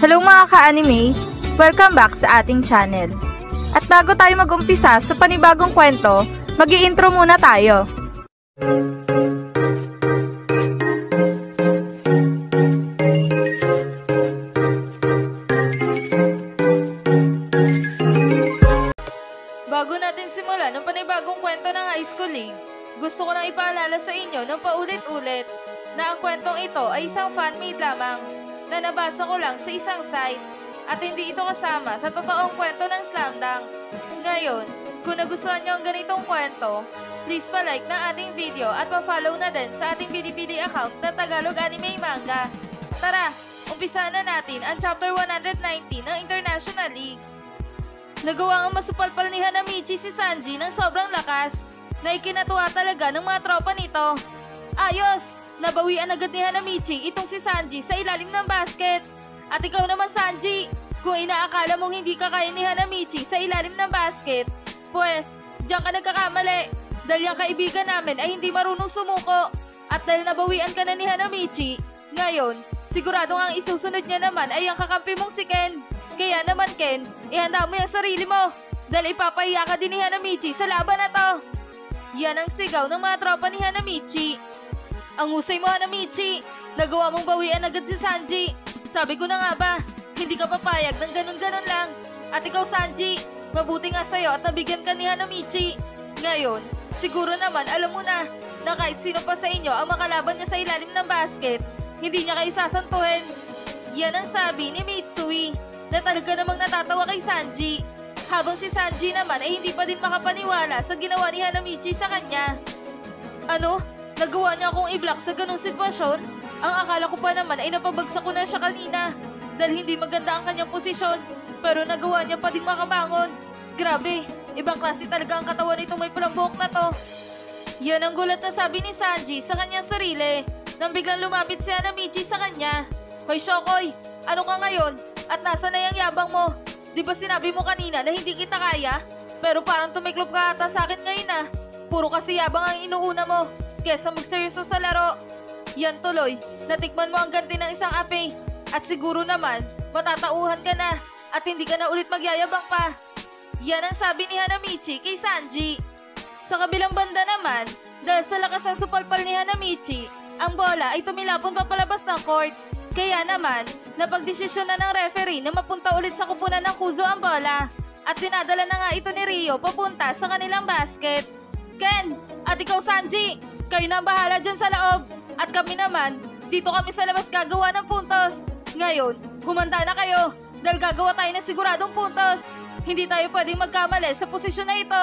Hello mga ka-anime! Welcome back sa ating channel. At bago tayo mag-umpisa sa panibagong kwento, mag-i-intro muna tayo. Bago natin simulan ng panibagong kwento ng high school league, gusto ko nang ipaalala sa inyo ng paulit-ulit na ang kwentong ito ay isang fan-made lamang na nabasa ko lang sa isang site at hindi ito kasama sa totoong kwento ng Slamdunk. Ngayon, kung nagustuhan nyo ang ganitong kwento, please pa-like na ating video at pa-follow na din sa ating Bilibili account na Tagalog Anime Manga. Tara, umpisa na natin ang chapter 190 ng International League. Nagawa ang masupalpal ni Hanamichi si Sanji ng sobrang lakas na ikinatuwa talaga ng mga tropa nito. Ayos! Nabawian agad ni Hanamichi itong si Sanji sa ilalim ng basket. At ikaw naman Sanji, kung inaakala mong hindi ka kaya ni Hanamichi sa ilalim ng basket, pues, diyan ka nagkakamali. Dahil yung kaibigan namin ay hindi marunong sumuko. At dahil nabawian ka na ni Hanamichi, ngayon, siguradong ang isusunod niya naman ay ang kakampi mong si Ken. Kaya naman Ken, ihanda mo yung sarili mo. Dahil ipapahiya ka din ni Hanamichi sa laban na to. Yan ang sigaw ng mga tropa ni Hanamichi. Ang husay mo Hanamichi, nagawa mong bawian agad si Sanji. Sabi ko na nga ba, hindi ka papayag ng ganun-ganun lang. At ikaw Sanji, mabuti nga sa'yo at nabigyan ka ni Hanamichi. Ngayon, siguro naman alam mo na kahit sino pa sa inyo ang makalaban niya sa ilalim ng basket, hindi niya kayo sasantuhin. Yan ang sabi ni Mitsui na talaga namang natatawa kay Sanji. Habang si Sanji naman ay hindi pa din makapaniwala sa ginawa ni Hanamichi sa kanya. Ano? Nagawa niya akong i-block sa ganung sitwasyon? Ang akala ko pa naman ay napabagsak ko na siya kanina dahil hindi maganda ang kanyang posisyon, pero nagawa niya pa ding makabangon. Grabe, ibang klase talaga ang katawan nitong may pulang buhok na to. Yan ang gulat na sabi ni Sanji sa kanyang sarili nang biglang lumapit si Hanamichi sa kanya. Hoy Shokoy, ano ka ngayon? At nasa na yung yabang mo? Di ba sinabi mo kanina na hindi kita kaya? Pero parang tumiklop ka ata sa akin ngayon ah. Puro kasi yabang ang inuuna mo kesa magseryoso sa laro. Yan tuloy, natikman mo ang ganti ng isang ape. At siguro naman, matatauhan ka na at hindi ka na ulit magyayabang pa. Yan ang sabi ni Hanamichi kay Sanji. Sa kabilang banda naman, dahil sa lakas ng supalpal ni Hanamichi, ang bola ay tumilapon papalabas ng court. Kaya naman, napagdesisyon na ng referee na mapunta ulit sa kupunan ng Kuzo ang bola. At dinadala na nga ito ni Rio papunta sa kanilang basket. Ken, at ikaw Sanji, kayo na ang bahala dyan sa loob. At kami naman, dito kami sa labas gagawa ng puntos. Ngayon, humanda na kayo dahil gagawa tayo ng siguradong puntos. Hindi tayo pwedeng magkamali sa posisyon na ito.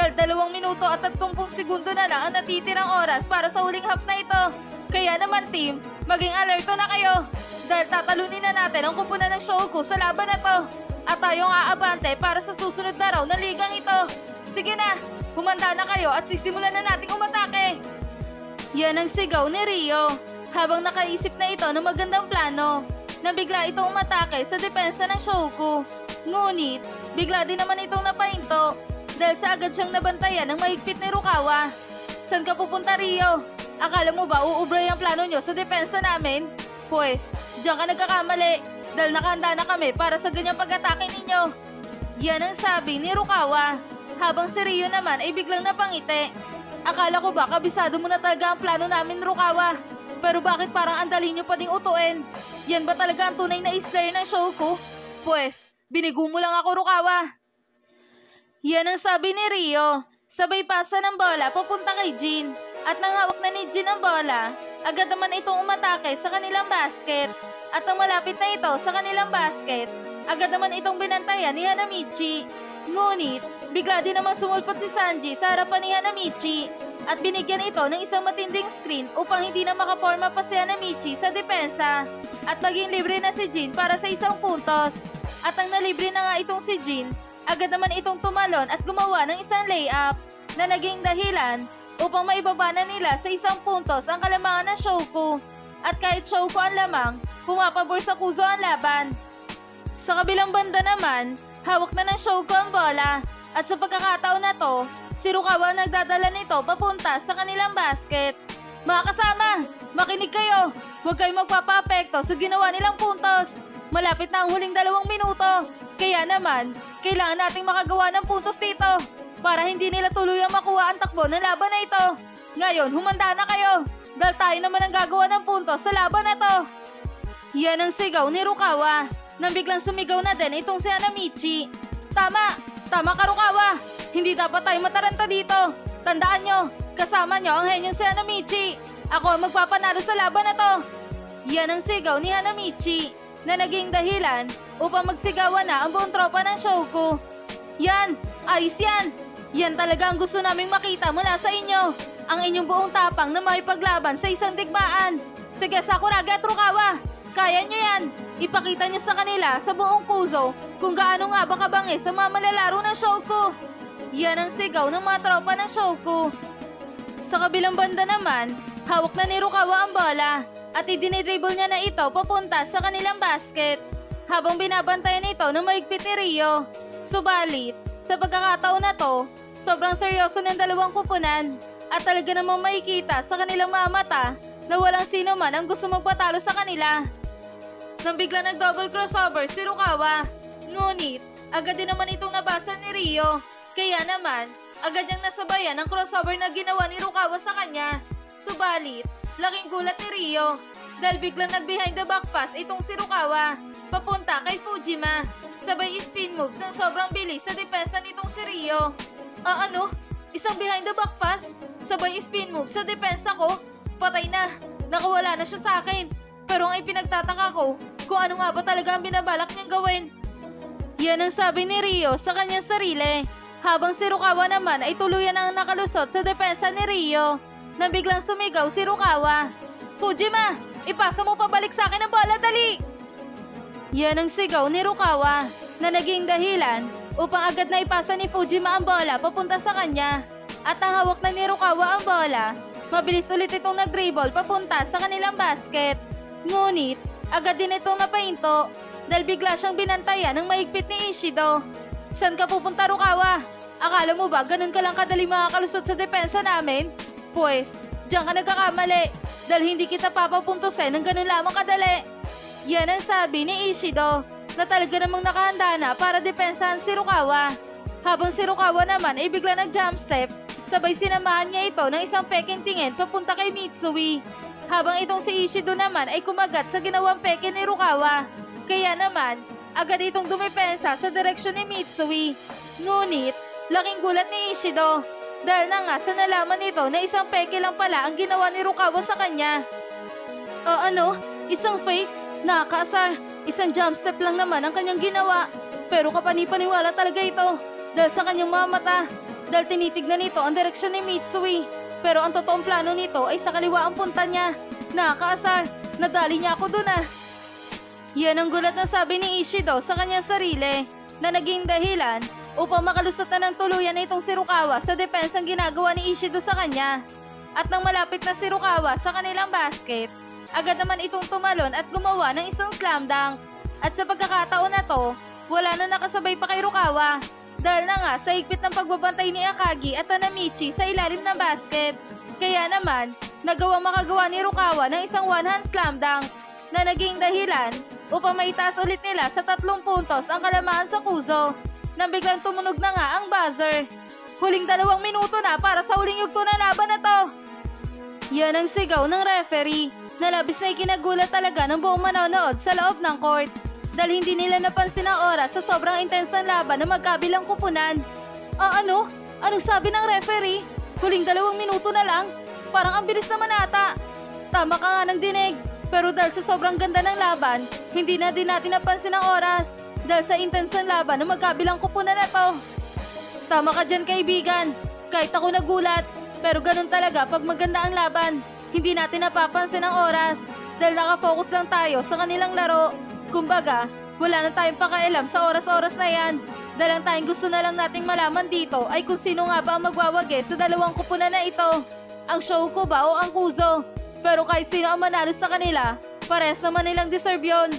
Dahil 2 minuto at 30 segundo na lang ang natitirang oras para sa huling half na ito. Kaya naman team, maging alerto na kayo. Dahil tatalunin na natin ang kupunan ng Shoku sa laban na to. At tayong aabante para sa susunod na raw ng ligang ito. Sige na, humanda na kayo at sisimulan na nating umatake. Yan ang sigaw ni Rio habang nakaisip na ito ng magandang plano na bigla itong umatake sa depensa ng Shoku. Ngunit, bigla din naman itong napahinto dahil sa agad siyang nabantayan ng mahigpit ni Rukawa. Saan ka pupunta Rio? Akala mo ba uubray ang plano nyo sa depensa namin? Pues, diyan ka nagkakamali dahil nakahanda na kami para sa ganyang pag-atake ninyo. Yan ang sabi ni Rukawa habang si Rio naman ay biglang napangiti. Akala ko ba kabisado mo na talaga ang plano namin Rukawa? Pero bakit parang andali nyo pa ding utuin? Yan ba talaga ang tunay na isplayer ng Shoku? Pues, binigo mo lang ako Rukawa. Yan ang sabi ni Rio. Sabay pasa ng bola papunta kay Jin. At nang hawak na ni Jin ang bola, agad naman itong umatake sa kanilang basket. At nang malapit na ito sa kanilang basket, agad naman itong binantayan ni Hanamichi. Ngunit, bigla din namang sumulpot si Sanji sa harapan ni Hanamichi at binigyan ito ng isang matinding screen upang hindi na makaporma pa si Hanamichi sa depensa at maging libre na si Jin para sa isang puntos. At ang nalibre na nga itong si Jin, agad naman itong tumalon at gumawa ng isang layup na naging dahilan upang maibaba na nila sa isang puntos ang kalamangan ng Shoku. At kahit Shoku ang lamang, pumapabor sa Kuzo ang laban. Sa kabilang banda naman, hawak na ng Shoku ang bola at sa pagkakataon na to, si Rukawa ang nagdadala nito papunta sa kanilang basket. Mga kasama, makinig kayo! Huwag kayong magpapa-apekto sa ginawa nilang puntos. Malapit na ang huling 2 minuto. Kaya naman, kailangan nating makagawa ng puntos dito para hindi nila tuluyang makuha ang takbo ng laban na ito. Ngayon, humanda na kayo dahil tayo naman ang gagawa ng puntos sa laban na to. Yan ang sigaw ni Rukawa nang biglang sumigaw na din itong si Hanamichi. Tama! Tama ka, Rukawa! Hindi dapat tayo mataranta dito. Tandaan nyo, kasama nyo ang henyong si Hanamichi. Ako ang magpapanalo sa laban na to. Yan ang sigaw ni Hanamichi na naging dahilan upang magsigawan na ang buong tropa ng Shouko. Yan! Ayos yan! Yan talaga ang gusto naming makita mula sa inyo. Ang inyong buong tapang na makipaglaban sa isang digmaan. Sige, Sakuragi at Rukawa, kaya nyo yan. Ipakita nyo sa kanila sa buong Kuzo kung gaano nga ba kabangis sa mga malalaro ng Shouko. Yan ang sigaw ng mga tropa ng Shouko. Sa kabilang banda naman, hawak na ni Rukawa ang bola at idinidribble niya na ito papunta sa kanilang basket habang binabantayan ito ng mahigpit ni Rio. Subalit, sa pagkakataon na to, sobrang seryoso ng dalawang kupunan at talaga namang makikita sa kanilang mga mata na walang sino man ang gusto magpatalo sa kanila. Nang bigla nag-double crossover si Rukawa, ngunit agad din naman itong nabasa ni Rio. Kaya naman, agad niyang nasabayan ang crossover na ginawa ni Rukawa sa kanya. Subalit, laking gulat ni Rio dahil biglang nag-behind the back pass itong si Rukawa papunta kay Fujima. Sabay spin moves ng sobrang bilis sa depensa nitong si Rio. Ano? Isang behind the back pass? Sabay spin moves sa depensa ko? Patay na. Nakawala na siya sa akin. Pero ang ipinagtataka ko, kung ano nga ba talaga ang binabalak niyang gawin. Yan ang sabi ni Rio sa kanyang sarili. Habang si Rukawa naman ay tuluyan ang nakalusot sa depensa ni Rio. Nang biglang sumigaw si Rukawa. Fujima! Ipasa mo pabalik sa akin ang bola, dali! Yan ang sigaw ni Rukawa na naging dahilan upang agad na ipasa ni Fujima ang bola papunta sa kanya. At ang hawak na ni Rukawa ang bola, mabilis ulit itong nag-dribble papunta sa kanilang basket. Ngunit, agad din itong napahinto dahil bigla siyang binantayan ng mahigpit ni Ishido. Saan ka pupunta, Rukawa? Akala mo ba ganun ka lang kadali makakalusot sa depensa namin? Pues, diyan ka nagkakamali dahil hindi kita papapuntusin ng ganun lamang kadali. Yan ang sabi ni Ishido na talaga namang nakahanda na para depensahan si Rukawa. Habang si Rukawa naman ay bigla nag-jump step, sabay sinamahan niya ito ng isang peking tingin papunta kay Mitsui. Habang itong si Ishido naman ay kumagat sa ginawang peke ni Rukawa. Kaya naman, agad itong dumepensa sa direksyon ni Mitsui. Ngunit, laking gulat ni Ishido dahil na nga sa nalaman nito na isang peke lang pala ang ginawa ni Rukawa sa kanya. Ano? Isang fake? Nakakaasar. Isang jump step lang naman ang kanyang ginawa. Pero kapanipaniwala talaga ito dahil sa kanyang mga mata. Dahil tinitignan nito ang direksyon ni Mitsui. Pero ang totoong plano nito ay sa kaliwa ang punta niya. Nakakaasar. Nadali niya ako dun ah. Yan ang gulat na sabi ni Ishido sa kanyang sarili na naging dahilan upang makalusot na ng tuluyan itong si Rukawa sa depensang ginagawa ni Ishido sa kanya. At nang malapit na si Rukawa sa kanilang basket, agad naman itong tumalon at gumawa ng isang slam dunk. At sa pagkakataon na to, wala na nakasabay pa kay Rukawa dahil na nga sa higpit ng pagbabantay ni Akagi at Hanamichi sa ilalim ng basket. Kaya naman, nagawang makagawa ni Rukawa ng isang one-hand slam dunk na naging dahilan upang maitaas ulit nila sa 3 puntos ang kalamaan sa Kuzo. Nang biglang tumunog na nga ang buzzer. Huling 2 minuto na para sa huling yugto na laban na to. Yan ang sigaw ng referee na labis na ikinagulat talaga ng buong manonood sa loob ng court dahil hindi nila napansin ang oras sa sobrang intensong laban ng magkabilang kupunan. Ano? Anong sabi ng referee? Huling 2 minuto na lang? Parang ang bilis naman ata. Tama ka nga ng dinig. Pero dahil sa sobrang ganda ng laban, hindi na din natin napansin ang oras dahil sa intensong laban ng magkabilang kupunan na to. Tama ka dyan, kaibigan. Kahit ako nagulat. Pero ganun talaga pag maganda ang laban. Hindi natin napapansin ang oras dahil nakafocus lang tayo sa kanilang laro. Kumbaga, wala na tayong pakialam sa oras-oras na yan. Dahil ang tayong gusto na lang nating malaman dito ay kung sino nga ba ang magwawagi sa 2 kupunan na ito. Ang Shouko ba o ang Kuzo? Pero kahit sino ang manalo sa kanila, pares naman nilang deserve yun.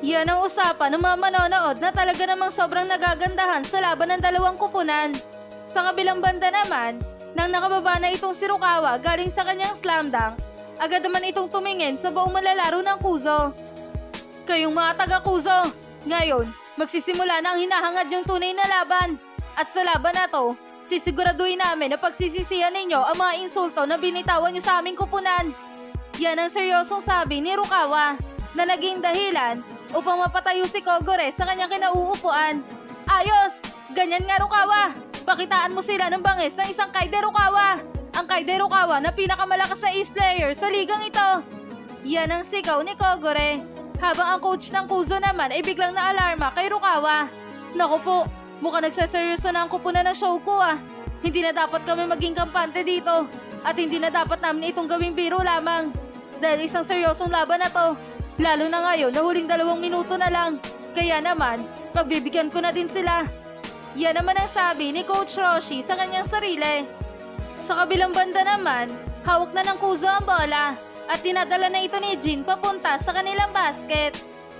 Yan ang usapan ng mga manonood na talaga namang sobrang nagagandahan sa laban ng 2 kupunan. Sa kabilang banda naman, nang nakababa na itong si Rukawa galing sa kanyang slam dunk, agad naman itong tumingin sa buong malalaro ng Kuzo. Kayong mga taga-Kuzo, ngayon, magsisimula na ang hinahangad yung tunay na laban. At sa laban na to, sisiguraduhin namin na pagsisisihan ninyo ang mga insulto na binitawan nyo sa aming kupunan. Yan ang seryosong sabi ni Rukawa na naging dahilan upang mapatayo si Kogure sa kanyang kinauupuan. Ayos! Ganyan nga, Rukawa! Pakitaan mo sila ng bangis ng isang Kaide Rukawa! Ang Kaide Rukawa na pinakamalakas na ace player sa ligang ito! Yan ang sigaw ni Kogure. Habang ang coach ng Kuzo naman ay biglang naalarma kay Rukawa. Naku po, mukhang nagsaseryoso na ang kupunan ng show ko ah. Hindi na dapat kami maging kampante dito. At hindi na dapat namin itong gawing biro lamang. Dahil isang seryosong laban na to. Lalo na ngayon na huling 2 minuto na lang. Kaya naman, pagbibigyan ko na din sila. Yan naman ang sabi ni Coach Roshi sa kanyang sarili. Sa kabilang banda naman, hawak na ng Kuzo ang bola. At dinadala na ito ni Jin papunta sa kanilang basket.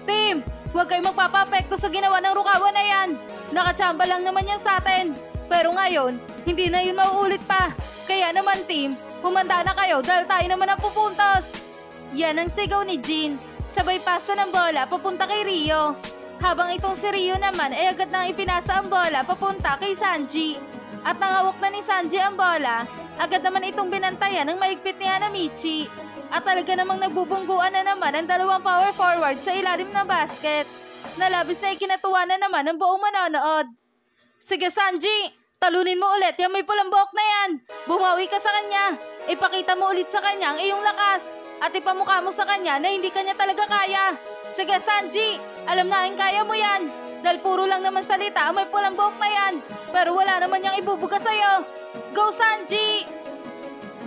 Team, huwag kayong magpapapekto sa ginawa ng Rukawa na yan. Nakachamba lang naman yan sa atin. Pero ngayon, hindi na yun mauulit pa. Kaya naman team, humanda na kayo dahil tayo naman ang pupuntos. Yan ang sigaw ni Jin. Sabay pasa ng bola papunta kay Rio. Habang itong si Rio naman ay agad nang ipinasa ang bola papunta kay Sanji. At nang hawak na ni Sanji ang bola, agad naman itong binantayan ng maigpit ni Hanamichi. At talaga namang nagbubungguan na naman ang 2 power forward sa ilalim ng basket. Nalabis na ikinatuwa na naman ng buong manonood. Sige Sanji, talunin mo ulit yung may pulang buhok na yan. Bumawi ka sa kanya. Ipakita mo ulit sa kanya ang iyong lakas. At ipamukha mo sa kanya na hindi kanya talaga kaya. Sige Sanji, alam namin kaya mo yan. Dahil puro lang naman salita ang may pulang buhok na yan. Pero wala naman niyang ibubuga sa'yo. Go Sanji!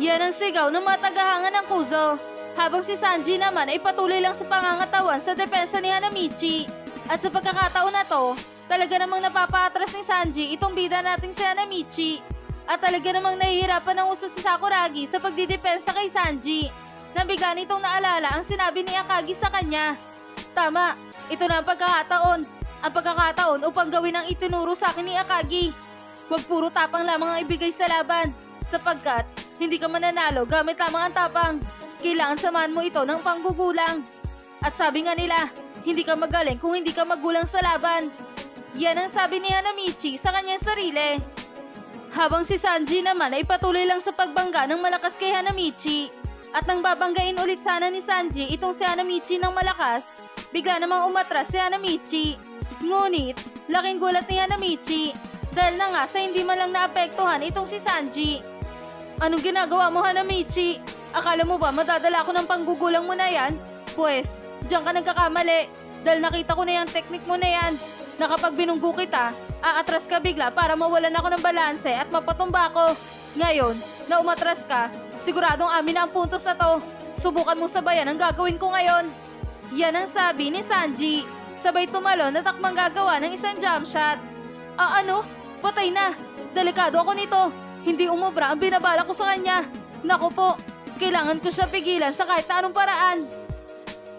Yan ang sigaw ng mga tagahanga ng Kuzo. Habang si Sanji naman ay patuloy lang sa pangangatawan sa depensa ni Hanamichi. At sa pagkakataon na to, talaga namang napapaatras ni Sanji itong bida nating si Hanamichi. At talaga namang nahihirapan ng uso si Sakuragi sa pagdidepensa kay Sanji. Nang bigla nitong naalala ang sinabi ni Akagi sa kanya. Tama, ito na ang pagkakataon. Ang pagkakataon upang gawin ang itinuro sa akin ni Akagi. Huwag puro tapang lamang ang ibigay sa laban. Sapagkat hindi ka mananalo gamit lamang ang tapang. Kailangan samahan mo ito ng panggugulang. At sabi nga nila, hindi ka magaling kung hindi ka magulang sa laban. Yan ang sabi ni Hanamichi sa kanyang sarili. Habang si Sanji naman ay patuloy lang sa pagbangga ng malakas kay Hanamichi. At nang babanggain ulit sana ni Sanji itong si Hanamichi ng malakas, bigla namang umatras si Hanamichi. Ngunit, laking gulat ni Hanamichi dahil na nga sa hindi man lang naapektuhan itong si Sanji. Anong ginagawa mo Hanamichi? Akala mo ba madadala ko ng panggugulang mo na yan? Pwes, diyan ka nagkakamali dahil nakita ko na yung technique mo na yan. Na kapag binunggo kita, aatras ka bigla para mawalan ako ng balanse at mapatumba ko. Ngayon, na umatras ka, siguradong amin na ang puntos na to. Subukan mong sabayan ang gagawin ko ngayon. Yan ang sabi ni Sanji. Sabay tumalon at takmang gagawa ng isang jump shot. Ano? Patay na. Delikado ako nito. Hindi umubra ang binabala ko sa kanya. Naku po, kailangan ko siya pigilan sa kahit na anong paraan.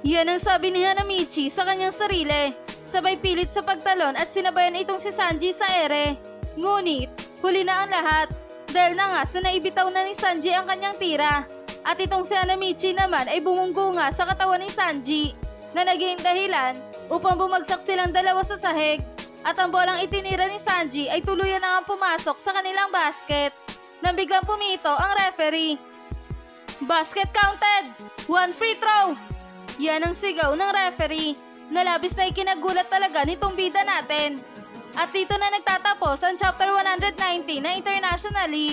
Yan ang sabi ni Hanamichi sa kanyang sarili. Sabay pilit sa pagtalon at sinabayan itong si Sanji sa ere. Ngunit, huli na ang lahat. Dahil na nga sa naibitaw na ni Sanji ang kanyang tira. At itong si Hanamichi naman ay bumunggo nga sa katawan ni Sanji. Na naging dahilan upang bumagsak silang dalawa sa sahig. At ang bolang itinira ni Sanji ay tuluyan na nga pumasok sa kanilang basket. Nang biglang pumito ang referee. Basket counted! 1 free throw! Yan ang sigaw ng referee. Nalabis na ikinagulat talaga nitong bida natin. At dito na nagtatapos ang Chapter 190 na internationally.